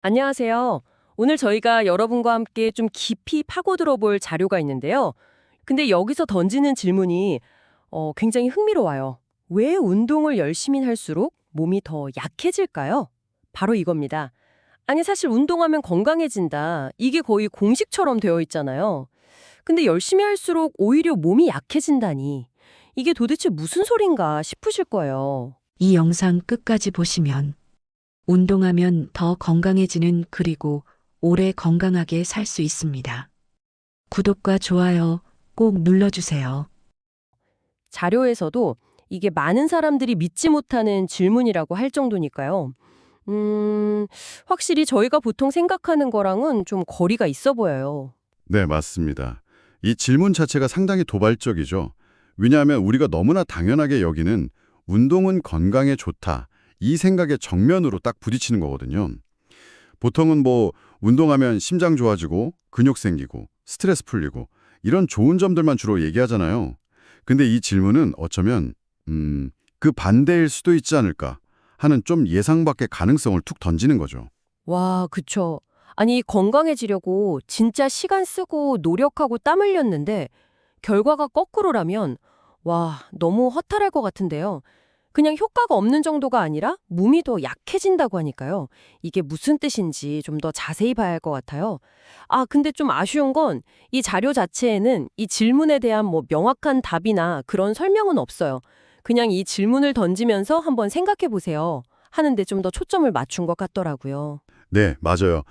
안녕하세요. 오늘 저희가 여러분과 함께 좀 깊이 파고들어 볼 자료가 있는데요. 근데 여기서 던지는 질문이 굉장히 흥미로워요. 왜 운동을 열심히 할수록 몸이 더 약해질까요? 바로 이겁니다. 아니, 사실 운동하면 건강해진다. 이게 거의 공식처럼 되어 있잖아요. 근데 열심히 할수록 오히려 몸이 약해진다니. 이게 도대체 무슨 소린가 싶으실 거예요. 이 영상 끝까지 보시면 운동하면 더 건강해지는 그리고 오래 건강하게 살 수 있습니다. 구독과 좋아요 꼭 눌러주세요. 자료에서도 이게 많은 사람들이 믿지 못하는 질문이라고 할 정도니까요. 확실히 저희가 보통 생각하는 거랑은 좀 거리가 있어 보여요. 네, 맞습니다. 이 질문 자체가 상당히 도발적이죠. 왜냐하면 우리가 너무나 당연하게 여기는 운동은 건강에 좋다. 이 생각에 정면으로 딱 부딪히는 거거든요. 보통은 운동하면 심장 좋아지고 근육 생기고 스트레스 풀리고 이런 좋은 점들만 주로 얘기하잖아요. 근데 이 질문은 어쩌면 그 반대일 수도 있지 않을까 하는 좀 예상 밖의 가능성을 툭 던지는 거죠. 와, 그쵸. 아니, 건강해지려고 진짜 시간 쓰고 노력하고 땀 흘렸는데 결과가 거꾸로라면 와, 너무 허탈할 것 같은데요. 그냥 효과가 없는 정도가 아니라 몸이 더 약해진다고 하니까요. 이게 무슨 뜻인지 좀 더 자세히 봐야 할 것 같아요. 아, 근데 좀 아쉬운 건 이 자료 자체에는 이 질문에 대한 명확한 답이나 그런 설명은 없어요. 그냥 이 질문을 던지면서 한번 생각해 보세요. 하는데 좀 더 초점을 맞춘 것 같더라고요. 네, 맞아요.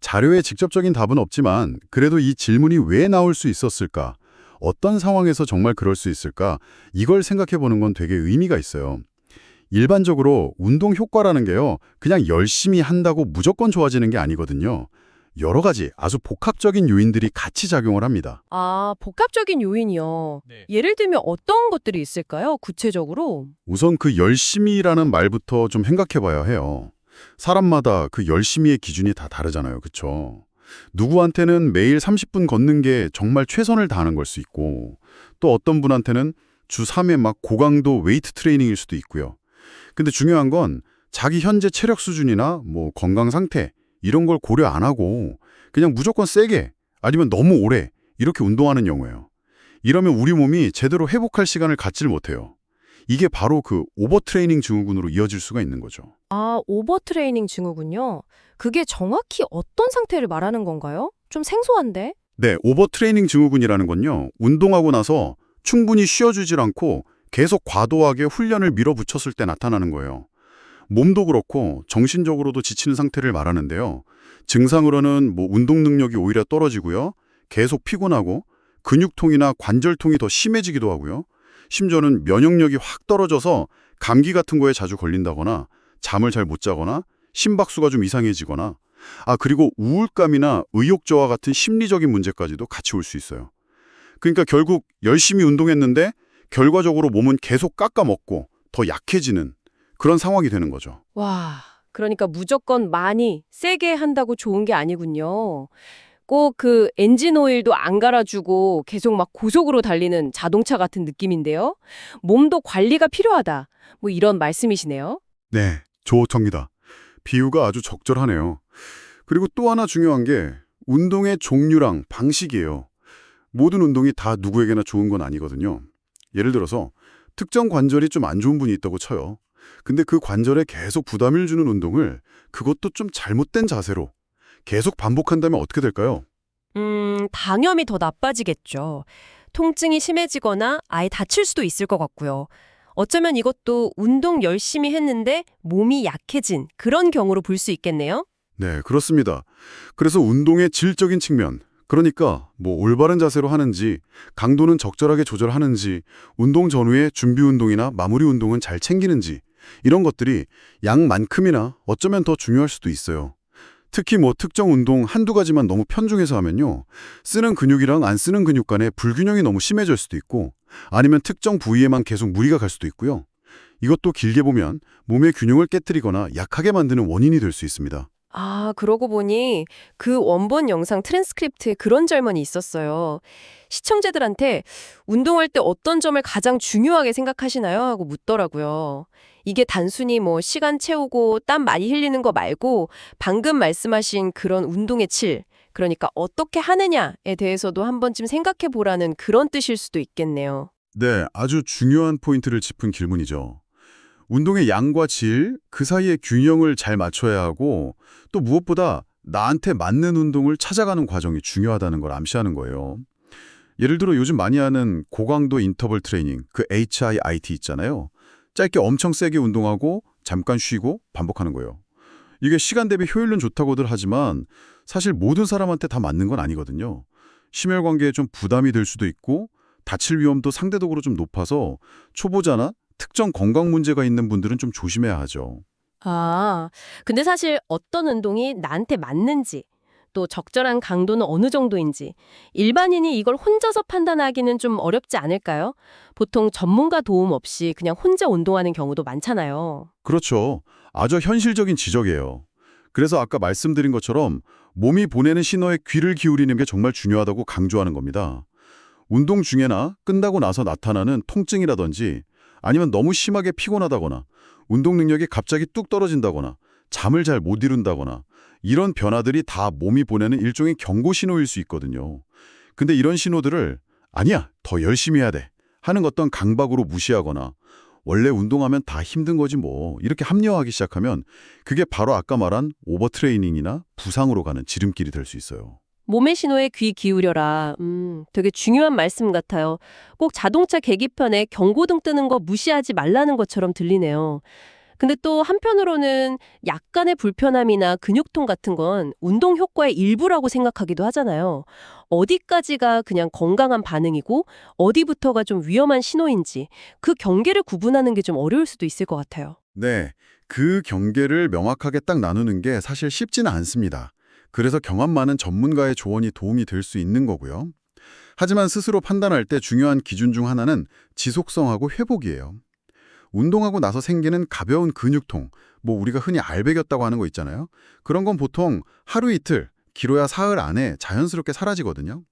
자료에 직접적인 답은 없지만 그래도 이 질문이 왜 나올 수 있었을까? 어떤 상황에서 정말 그럴 수 있을까? 이걸 생각해 보는 건 되게 의미가 있어요. 일반적으로 운동 효과라는 게요, 그냥 열심히 한다고 무조건 좋아지는 게 아니거든요. 여러 가지 아주 복합적인 요인들이 같이 작용을 합니다. 아, 복합적인 요인이요. 네. 예를 들면 어떤 것들이 있을까요? 구체적으로? 우선 그 열심히라는 말부터 좀 생각해 봐야 해요. 사람마다 그 열심히의 기준이 다 다르잖아요. 그쵸? 누구한테는 매일 30분 걷는 게 정말 최선을 다하는 걸 수 있고, 또 어떤 분한테는 주 3회 막 고강도 웨이트 트레이닝일 수도 있고요. 근데 중요한 건 자기 현재 체력 수준이나 건강 상태 이런 걸 고려 안 하고 그냥 무조건 세게 아니면 너무 오래 이렇게 운동하는 경우예요. 이러면 우리 몸이 제대로 회복할 시간을 갖질 못해요. 이게 바로 그 오버트레이닝 증후군으로 이어질 수가 있는 거죠. 아, 오버트레이닝 증후군요. 그게 정확히 어떤 상태를 말하는 건가요? 좀 생소한데? 네, 오버트레이닝 증후군이라는 건요. 운동하고 나서 충분히 쉬어주질 않고 계속 과도하게 훈련을 밀어붙였을 때 나타나는 거예요. 몸도 그렇고 정신적으로도 지치는 상태를 말하는데요. 증상으로는 운동 능력이 오히려 떨어지고요. 계속 피곤하고 근육통이나 관절통이 더 심해지기도 하고요. 심지어는 면역력이 확 떨어져서 감기 같은 거에 자주 걸린다거나 잠을 잘 못 자거나 심박수가 좀 이상해지거나 그리고 우울감이나 의욕 저하 같은 심리적인 문제까지도 같이 올 수 있어요. 그러니까 결국 열심히 운동했는데 결과적으로 몸은 계속 깎아먹고 더 약해지는 그런 상황이 되는 거죠. 와, 그러니까 무조건 많이 세게 한다고 좋은 게 아니군요. 꼭 그 엔진 오일도 안 갈아주고 계속 막 고속으로 달리는 자동차 같은 느낌인데요. 몸도 관리가 필요하다. 이런 말씀이시네요. 네, 좋습니다. 비유가 아주 적절하네요. 그리고 또 하나 중요한 게 운동의 종류랑 방식이에요. 모든 운동이 다 누구에게나 좋은 건 아니거든요. 예를 들어서 특정 관절이 좀 안 좋은 분이 있다고 쳐요. 근데 그 관절에 계속 부담을 주는 운동을 그것도 좀 잘못된 자세로 계속 반복한다면 어떻게 될까요? 당염이 더 나빠지겠죠. 통증이 심해지거나 아예 다칠 수도 있을 것 같고요. 어쩌면 이것도 운동 열심히 했는데 몸이 약해진 그런 경우로 볼 수 있겠네요. 네, 그렇습니다. 그래서 운동의 질적인 측면, 그러니까 올바른 자세로 하는지, 강도는 적절하게 조절하는지, 운동 전후에 준비 운동이나 마무리 운동은 잘 챙기는지 이런 것들이 양만큼이나 어쩌면 더 중요할 수도 있어요. 특히 특정 운동 한두 가지만 너무 편중해서 하면요. 쓰는 근육이랑 안 쓰는 근육 간의 불균형이 너무 심해질 수도 있고 아니면 특정 부위에만 계속 무리가 갈 수도 있고요. 이것도 길게 보면 몸의 균형을 깨뜨리거나 약하게 만드는 원인이 될 수 있습니다. 아, 그러고 보니 그 원본 영상 트랜스크립트에 그런 절문이 있었어요. 시청자들한테 운동할 때 어떤 점을 가장 중요하게 생각하시나요? 하고 묻더라고요. 이게 단순히 뭐 시간 채우고 땀 많이 흘리는 거 말고 방금 말씀하신 그런 운동의 질, 그러니까 어떻게 하느냐에 대해서도 한 번쯤 생각해 보라는 그런 뜻일 수도 있겠네요. 네, 아주 중요한 포인트를 짚은 질문이죠. 운동의 양과 질, 그 사이의 균형을 잘 맞춰야 하고 또 무엇보다 나한테 맞는 운동을 찾아가는 과정이 중요하다는 걸 암시하는 거예요. 예를 들어 요즘 많이 하는 고강도 인터벌 트레이닝, 그 HIIT 있잖아요. 짧게 엄청 세게 운동하고 잠깐 쉬고 반복하는 거예요. 이게 시간 대비 효율은 좋다고들 하지만 사실 모든 사람한테 다 맞는 건 아니거든요. 심혈관계에 좀 부담이 될 수도 있고 다칠 위험도 상대적으로 좀 높아서 초보자나 특정 건강 문제가 있는 분들은 좀 조심해야 하죠. 아, 근데 사실 어떤 운동이 나한테 맞는지, 또 적절한 강도는 어느 정도인지, 일반인이 이걸 혼자서 판단하기는 좀 어렵지 않을까요? 보통 전문가 도움 없이 그냥 혼자 운동하는 경우도 많잖아요. 그렇죠. 아주 현실적인 지적이에요. 그래서 아까 말씀드린 것처럼 몸이 보내는 신호에 귀를 기울이는 게 정말 중요하다고 강조하는 겁니다. 운동 중에나 끝나고 나서 나타나는 통증이라든지 아니면 너무 심하게 피곤하다거나 운동 능력이 갑자기 뚝 떨어진다거나 잠을 잘 못 이룬다거나 이런 변화들이 다 몸이 보내는 일종의 경고 신호일 수 있거든요. 근데 이런 신호들을 아니야, 더 열심히 해야 돼 하는 어떤 강박으로 무시하거나 원래 운동하면 다 힘든 거지 뭐 이렇게 합리화하기 시작하면 그게 바로 아까 말한 오버트레이닝이나 부상으로 가는 지름길이 될 수 있어요. 몸의 신호에 귀 기울여라. 되게 중요한 말씀 같아요. 꼭 자동차 계기판에 경고등 뜨는 거 무시하지 말라는 것처럼 들리네요. 근데 또 한편으로는 약간의 불편함이나 근육통 같은 건 운동 효과의 일부라고 생각하기도 하잖아요. 어디까지가 그냥 건강한 반응이고 어디부터가 좀 위험한 신호인지 그 경계를 구분하는 게 좀 어려울 수도 있을 것 같아요. 네, 그 경계를 명확하게 딱 나누는 게 사실 쉽지는 않습니다. 그래서 경험 많은 전문가의 조언이 도움이 될 수 있는 거고요. 하지만 스스로 판단할 때 중요한 기준 중 하나는 지속성하고 회복이에요. 운동하고 나서 생기는 가벼운 근육통, 뭐 우리가 흔히 알배겼다고 하는 거 있잖아요. 그런 건 보통 하루 이틀, 길어야 사흘 안에 자연스럽게 사라지거든요.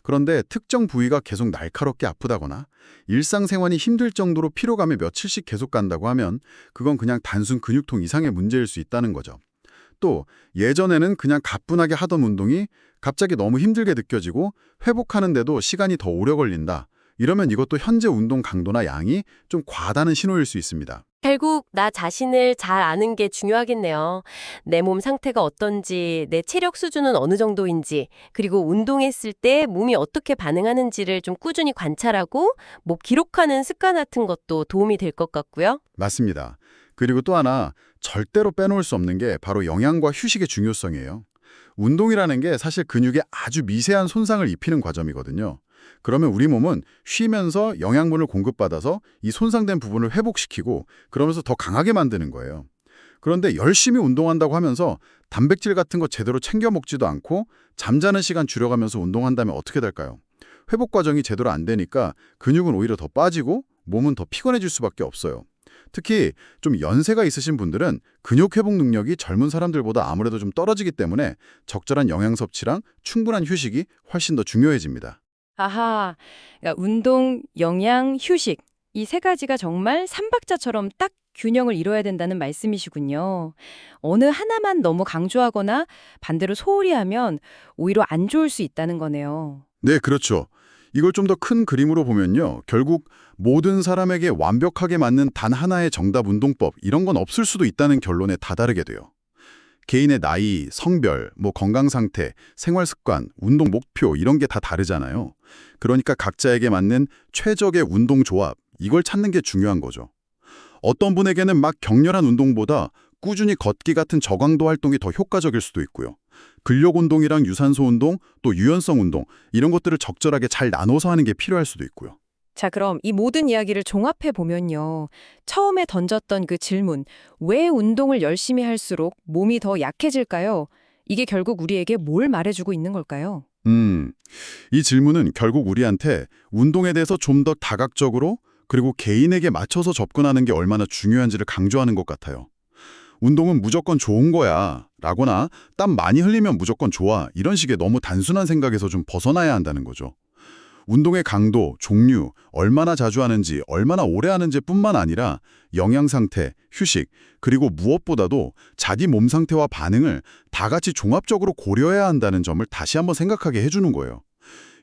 그런데 특정 부위가 계속 날카롭게 아프다거나 일상생활이 힘들 정도로 피로감이 며칠씩 계속 간다고 하면 그건 그냥 단순 근육통 이상의 문제일 수 있다는 거죠. 또 예전에는 그냥 가뿐하게 하던 운동이 갑자기 너무 힘들게 느껴지고 회복하는데도 시간이 더 오래 걸린다. 이러면 이것도 현재 운동 강도나 양이 좀 과다는 신호일 수 있습니다. 결국 나 자신을 잘 아는 게 중요하겠네요. 내 몸 상태가 어떤지, 내 체력 수준은 어느 정도인지, 그리고 운동했을 때 몸이 어떻게 반응하는지를 좀 꾸준히 관찰하고 뭐 기록하는 습관 같은 것도 도움이 될 것 같고요. 맞습니다. 그리고 또 하나 절대로 빼놓을 수 없는 게 바로 영양과 휴식의 중요성이에요. 운동이라는 게 사실 근육에 아주 미세한 손상을 입히는 과정이거든요. 그러면 우리 몸은 쉬면서 영양분을 공급받아서 이 손상된 부분을 회복시키고 그러면서 더 강하게 만드는 거예요. 그런데 열심히 운동한다고 하면서 단백질 같은 거 제대로 챙겨 먹지도 않고 잠자는 시간 줄여가면서 운동한다면 어떻게 될까요? 회복 과정이 제대로 안 되니까 근육은 오히려 더 빠지고 몸은 더 피곤해질 수밖에 없어요. 특히 좀 연세가 있으신 분들은 근육 회복 능력이 젊은 사람들보다 아무래도 좀 떨어지기 때문에 적절한 영양 섭취랑 충분한 휴식이 훨씬 더 중요해집니다. 아하, 그러니까 운동, 영양, 휴식 이 세 가지가 정말 삼박자처럼 딱 균형을 이뤄야 된다는 말씀이시군요. 어느 하나만 너무 강조하거나 반대로 소홀히 하면 오히려 안 좋을 수 있다는 거네요. 네, 그렇죠. 이걸 좀 더 큰 그림으로 보면요. 결국 모든 사람에게 완벽하게 맞는 단 하나의 정답 운동법 이런 건 없을 수도 있다는 결론에 다다르게 돼요. 개인의 나이, 성별, 뭐 건강 상태, 생활 습관, 운동 목표 이런 게 다 다르잖아요. 그러니까 각자에게 맞는 최적의 운동 조합 이걸 찾는 게 중요한 거죠. 어떤 분에게는 막 격렬한 운동보다 꾸준히 걷기 같은 저강도 활동이 더 효과적일 수도 있고요. 근력 운동이랑 유산소 운동, 또 유연성 운동 이런 것들을 적절하게 잘 나눠서 하는 게 필요할 수도 있고요. 자, 그럼 이 모든 이야기를 종합해 보면요. 처음에 던졌던 그 질문, 왜 운동을 열심히 할수록 몸이 더 약해질까요? 이게 결국 우리에게 뭘 말해주고 있는 걸까요? 이 질문은 결국 우리한테 운동에 대해서 좀 더 다각적으로 그리고 개인에게 맞춰서 접근하는 게 얼마나 중요한지를 강조하는 것 같아요. 운동은 무조건 좋은 거야 라거나 땀 많이 흘리면 무조건 좋아 이런 식의 너무 단순한 생각에서 좀 벗어나야 한다는 거죠. 운동의 강도, 종류, 얼마나 자주 하는지, 얼마나 오래 하는지 뿐만 아니라 영양 상태, 휴식, 그리고 무엇보다도 자기 몸 상태와 반응을 다 같이 종합적으로 고려해야 한다는 점을 다시 한번 생각하게 해주는 거예요.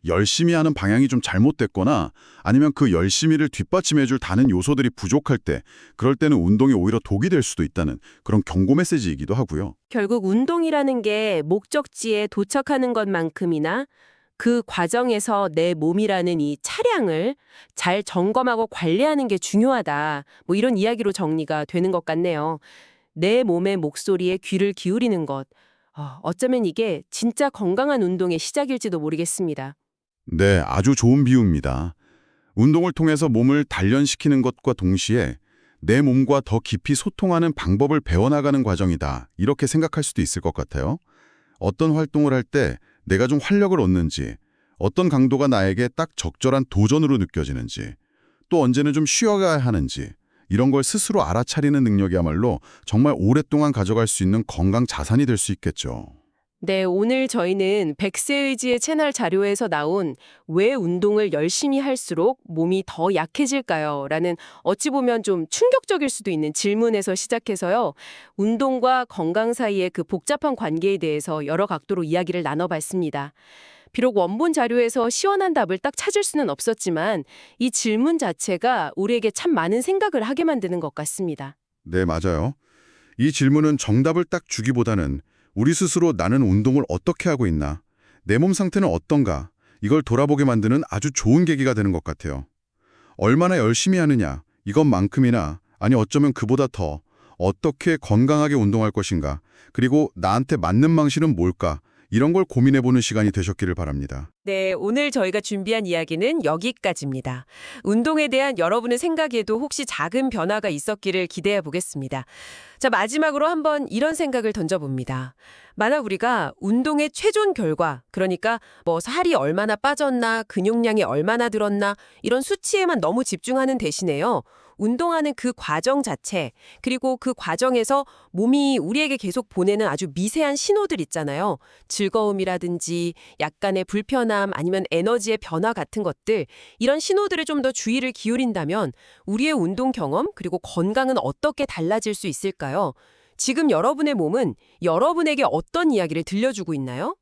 열심히 하는 방향이 좀 잘못됐거나 아니면 그 열심히를 뒷받침해줄 다른 요소들이 부족할 때 그럴 때는 운동이 오히려 독이 될 수도 있다는 그런 경고 메시지이기도 하고요. 결국 운동이라는 게 목적지에 도착하는 것만큼이나 그 과정에서 내 몸이라는 이 차량을 잘 점검하고 관리하는 게 중요하다. 뭐 이런 이야기로 정리가 되는 것 같네요. 내 몸의 목소리에 귀를 기울이는 것. 어쩌면 이게 진짜 건강한 운동의 시작일지도 모르겠습니다. 네, 아주 좋은 비유입니다. 운동을 통해서 몸을 단련시키는 것과 동시에 내 몸과 더 깊이 소통하는 방법을 배워나가는 과정이다. 이렇게 생각할 수도 있을 것 같아요. 어떤 활동을 할 때 내가 좀 활력을 얻는지, 어떤 강도가 나에게 딱 적절한 도전으로 느껴지는지, 또 언제는 좀 쉬어가야 하는지, 이런 걸 스스로 알아차리는 능력이야말로 정말 오랫동안 가져갈 수 있는 건강 자산이 될 수 있겠죠. 네, 오늘 저희는 백세의지의 채널 자료에서 나온 왜 운동을 열심히 할수록 몸이 더 약해질까요? 라는 어찌 보면 좀 충격적일 수도 있는 질문에서 시작해서요. 운동과 건강 사이의 그 복잡한 관계에 대해서 여러 각도로 이야기를 나눠봤습니다. 비록 원본 자료에서 시원한 답을 딱 찾을 수는 없었지만 이 질문 자체가 우리에게 참 많은 생각을 하게 만드는 것 같습니다. 네, 맞아요. 이 질문은 정답을 딱 주기보다는 우리 스스로 나는 운동을 어떻게 하고 있나, 내 몸 상태는 어떤가, 이걸 돌아보게 만드는 아주 좋은 계기가 되는 것 같아요. 얼마나 열심히 하느냐, 이것만큼이나, 아니 어쩌면 그보다 더, 어떻게 건강하게 운동할 것인가, 그리고 나한테 맞는 방식은 뭘까, 이런 걸 고민해보는 시간이 되셨기를 바랍니다. 네, 오늘 저희가 준비한 이야기는 여기까지입니다. 운동에 대한 여러분의 생각에도 혹시 작은 변화가 있었기를 기대해 보겠습니다. 자, 마지막으로 한번 이런 생각을 던져봅니다. 만약 우리가 운동의 최종 결과, 그러니까 뭐 살이 얼마나 빠졌나, 근육량이 얼마나 들었나, 이런 수치에만 너무 집중하는 대신에요. 운동하는 그 과정 자체, 그리고 그 과정에서 몸이 우리에게 계속 보내는 아주 미세한 신호들 있잖아요. 즐거움이라든지 약간의 불편함 아니면 에너지의 변화 같은 것들, 이런 신호들에 좀 더 주의를 기울인다면 우리의 운동 경험 그리고 건강은 어떻게 달라질 수 있을까요? 지금 여러분의 몸은 여러분에게 어떤 이야기를 들려주고 있나요?